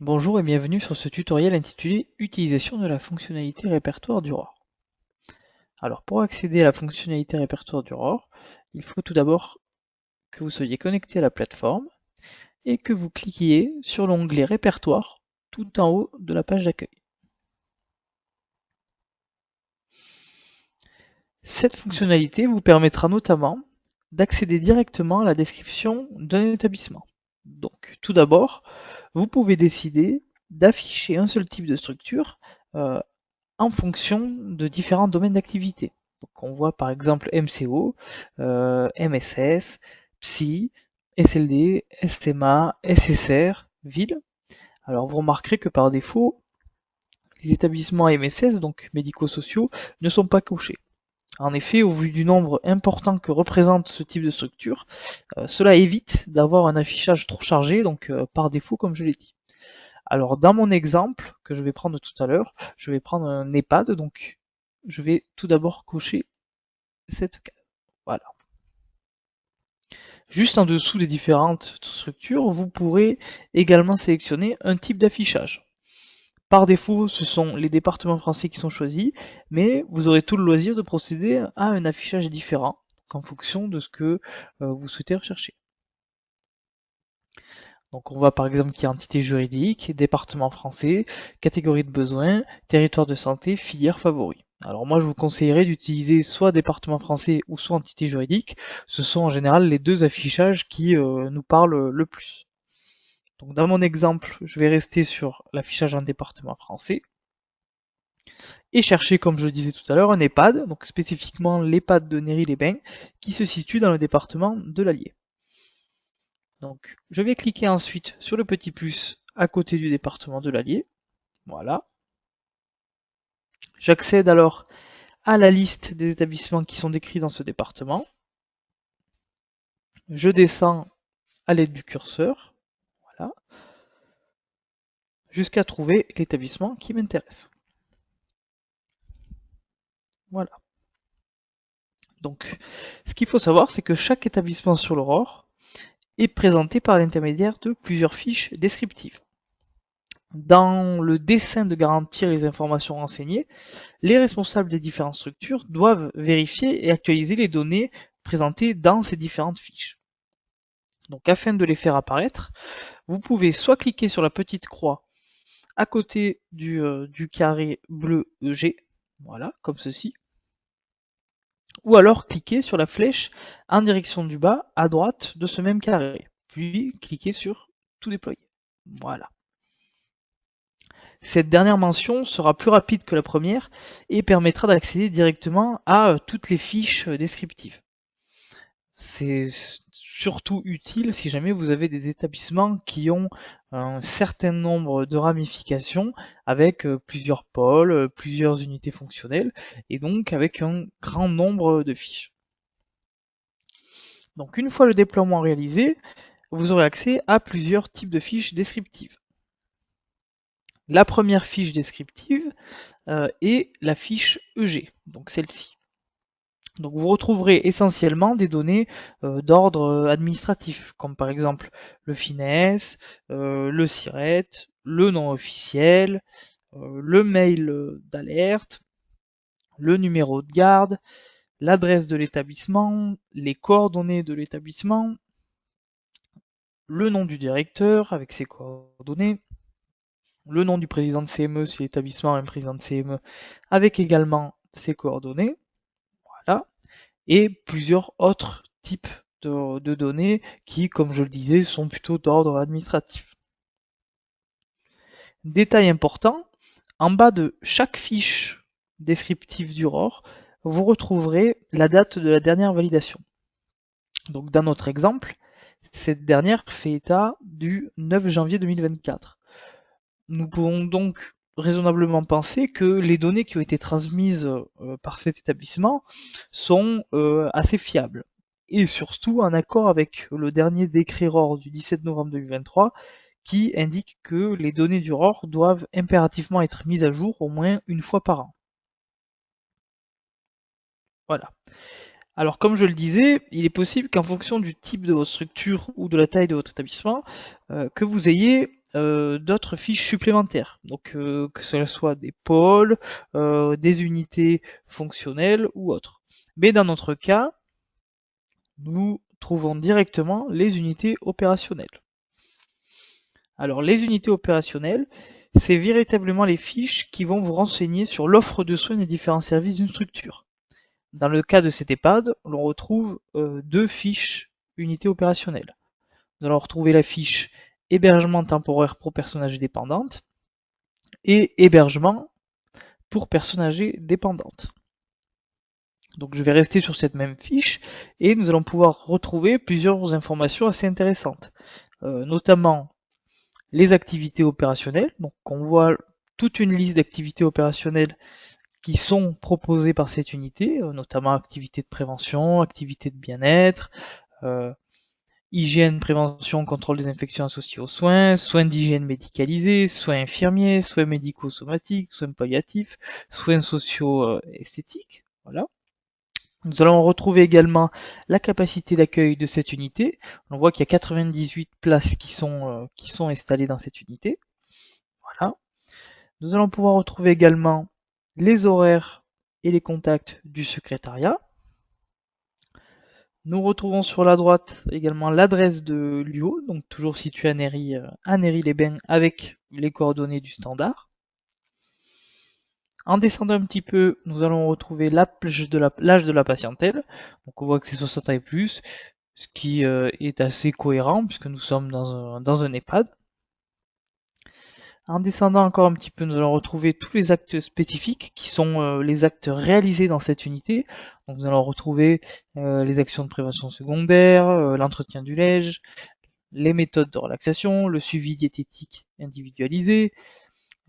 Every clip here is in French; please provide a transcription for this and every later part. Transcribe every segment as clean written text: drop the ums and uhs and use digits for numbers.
Bonjour et bienvenue sur ce tutoriel intitulé Utilisation de la fonctionnalité répertoire du ROR. Alors pour accéder à la fonctionnalité répertoire du ROR, il faut tout d'abord que vous soyez connecté à la plateforme et que vous cliquiez sur l'onglet répertoire tout en haut de la page d'accueil. Cette fonctionnalité vous permettra notamment d'accéder directement à la description d'un établissement. Donc tout d'abord, vous pouvez décider d'afficher un seul type de structure en fonction de différents domaines d'activité. Donc on voit par exemple MCO, MSS, Psy, SLD, SMA, SSR, Ville. Alors vous remarquerez que par défaut, les établissements MSS, donc médico-sociaux, ne sont pas cochés. En effet, au vu du nombre important que représente ce type de structure, cela évite d'avoir un affichage trop chargé, donc par défaut comme je l'ai dit. Alors dans mon exemple que je vais prendre tout à l'heure, je vais prendre un EHPAD, donc je vais tout d'abord cocher cette case. Voilà. Juste en dessous des différentes structures, vous pourrez également sélectionner un type d'affichage. Par défaut, ce sont les départements français qui sont choisis, mais vous aurez tout le loisir de procéder à un affichage différent, en fonction de ce que vous souhaitez rechercher. Donc on voit par exemple qu'il y a entité juridique, département français, catégorie de besoins, territoire de santé, filière favori. Alors moi je vous conseillerais d'utiliser soit département français ou soit entité juridique. Ce sont en général les deux affichages qui nous parlent le plus. Donc dans mon exemple, je vais rester sur l'affichage en département français et chercher, comme je le disais tout à l'heure, un EHPAD, donc spécifiquement l'EHPAD de Néry-les-Bains, qui se situe dans le département de l'Allier. Donc, je vais cliquer ensuite sur le petit plus à côté du département de l'Allier. Voilà. J'accède alors à la liste des établissements qui sont décrits dans ce département. Je descends à l'aide du curseur, voilà, jusqu'à trouver l'établissement qui m'intéresse. Voilà. Donc, ce qu'il faut savoir, c'est que chaque établissement sur l'Aurore est présenté par l'intermédiaire de plusieurs fiches descriptives. Dans le dessein de garantir les informations renseignées, les responsables des différentes structures doivent vérifier et actualiser les données présentées dans ces différentes fiches. Donc afin de les faire apparaître, vous pouvez soit cliquer sur la petite croix à côté du carré bleu EG, voilà, comme ceci, ou alors cliquer sur la flèche en direction du bas à droite de ce même carré, puis cliquer sur tout déployer. Voilà. Cette dernière mention sera plus rapide que la première et permettra d'accéder directement à toutes les fiches descriptives. C'est surtout utile si jamais vous avez des établissements qui ont un certain nombre de ramifications avec plusieurs pôles, plusieurs unités fonctionnelles et donc avec un grand nombre de fiches. Donc une fois le déploiement réalisé, vous aurez accès à plusieurs types de fiches descriptives. La première fiche descriptive est la fiche EG, donc celle-ci. Donc vous retrouverez essentiellement des données d'ordre administratif, comme par exemple le FINES, le SIRET, le nom officiel, le mail d'alerte, le numéro de garde, l'adresse de l'établissement, les coordonnées de l'établissement, le nom du directeur avec ses coordonnées, le nom du président de CME si l'établissement a un président de CME avec également ses coordonnées, voilà, et plusieurs autres types de données qui, comme je le disais, sont plutôt d'ordre administratif. Détail important, en bas de chaque fiche descriptive du ROR, vous retrouverez la date de la dernière validation. Donc dans notre exemple, cette dernière fait état du 9 janvier 2024. Nous pouvons donc raisonnablement penser que les données qui ont été transmises par cet établissement sont assez fiables et surtout en accord avec le dernier décret ROR du 17 novembre 2023 qui indique que les données du ROR doivent impérativement être mises à jour au moins une fois par an. Voilà. Alors comme je le disais, il est possible qu'en fonction du type de votre structure ou de la taille de votre établissement, que vous ayez d'autres fiches supplémentaires, donc que ce soit des pôles, des unités fonctionnelles ou autres. Mais dans notre cas, nous trouvons directement les unités opérationnelles. Alors les unités opérationnelles, c'est véritablement les fiches qui vont vous renseigner sur l'offre de soins des différents services d'une structure. Dans le cas de cet EHPAD, l'on retrouve deux fiches unités opérationnelles. Nous allons retrouver la fiche hébergement temporaire pour personnes âgées dépendantes et hébergement pour personnes âgées dépendantes. Donc je vais rester sur cette même fiche et nous allons pouvoir retrouver plusieurs informations assez intéressantes, notamment les activités opérationnelles. Donc on voit toute une liste d'activités opérationnelles qui sont proposées par cette unité, notamment activités de prévention, activités de bien-être, hygiène, prévention, contrôle des infections associées aux soins, soins d'hygiène médicalisés, soins infirmiers, soins médico-somatiques, soins palliatifs, soins sociaux esthétiques. Voilà. Nous allons retrouver également la capacité d'accueil de cette unité. On voit qu'il y a 98 places qui sont installées dans cette unité. Voilà. Nous allons pouvoir retrouver également les horaires et les contacts du secrétariat. Nous retrouvons sur la droite également l'adresse de l'UO, donc toujours située à Néry-les-Bains avec les coordonnées du standard. En descendant un petit peu, nous allons retrouver l'âge de la patientèle. Donc on voit que c'est 60 ans et plus, ce qui est assez cohérent puisque nous sommes dans un EHPAD. En descendant encore un petit peu, nous allons retrouver tous les actes spécifiques qui sont les actes réalisés dans cette unité. Donc nous allons retrouver les actions de prévention secondaire, l'entretien du lège, les méthodes de relaxation, le suivi diététique individualisé,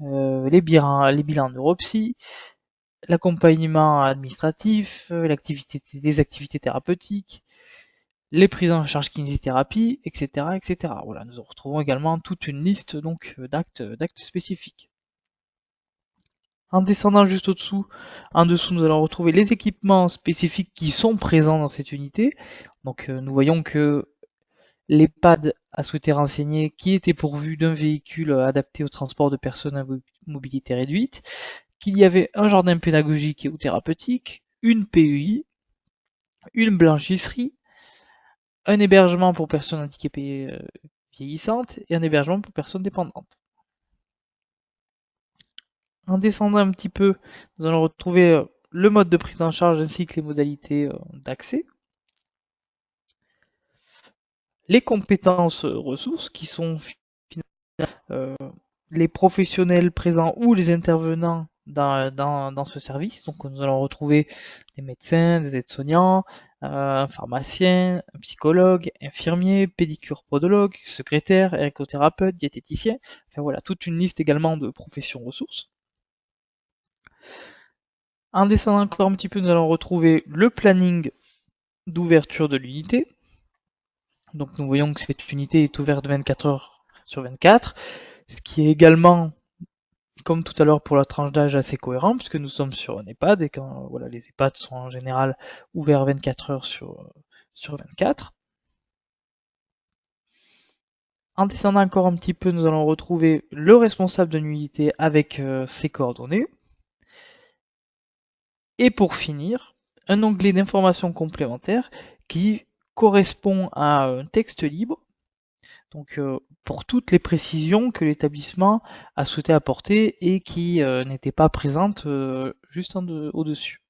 les bilans neuropsy, l'accompagnement administratif, les activités thérapeutiques, les prises en charge kinésithérapie, etc., etc. Voilà, nous retrouvons également toute une liste donc d'actes spécifiques. En descendant juste en dessous, nous allons retrouver les équipements spécifiques qui sont présents dans cette unité. Donc nous voyons que l'EHPAD a souhaité renseigner qui était pourvu d'un véhicule adapté au transport de personnes à mobilité réduite, qu'il y avait un jardin pédagogique ou thérapeutique, une PEI, une blanchisserie, un hébergement pour personnes handicapées vieillissantes et un hébergement pour personnes dépendantes. En descendant un petit peu, nous allons retrouver le mode de prise en charge ainsi que les modalités d'accès. Les compétences ressources qui sont les professionnels présents ou les intervenants dans ce service. Donc nous allons retrouver des médecins, des aides-soignants, un pharmacien, un psychologue, infirmier, pédicure podologue, secrétaire, ergothérapeute, diététicien. Enfin voilà, toute une liste également de professions ressources. En descendant encore un petit peu, nous allons retrouver le planning d'ouverture de l'unité. Donc nous voyons que cette unité est ouverte 24 heures sur 24, ce qui est également, comme tout à l'heure pour la tranche d'âge, assez cohérent, puisque nous sommes sur un EHPAD, et quand voilà, les EHPAD sont en général ouverts 24 heures sur 24. En descendant encore un petit peu, nous allons retrouver le responsable d'une unité avec ses coordonnées. Et pour finir, un onglet d'informations complémentaires qui correspond à un texte libre, donc pour toutes les précisions que l'établissement a souhaité apporter et qui n'étaient pas présentes juste au-dessus.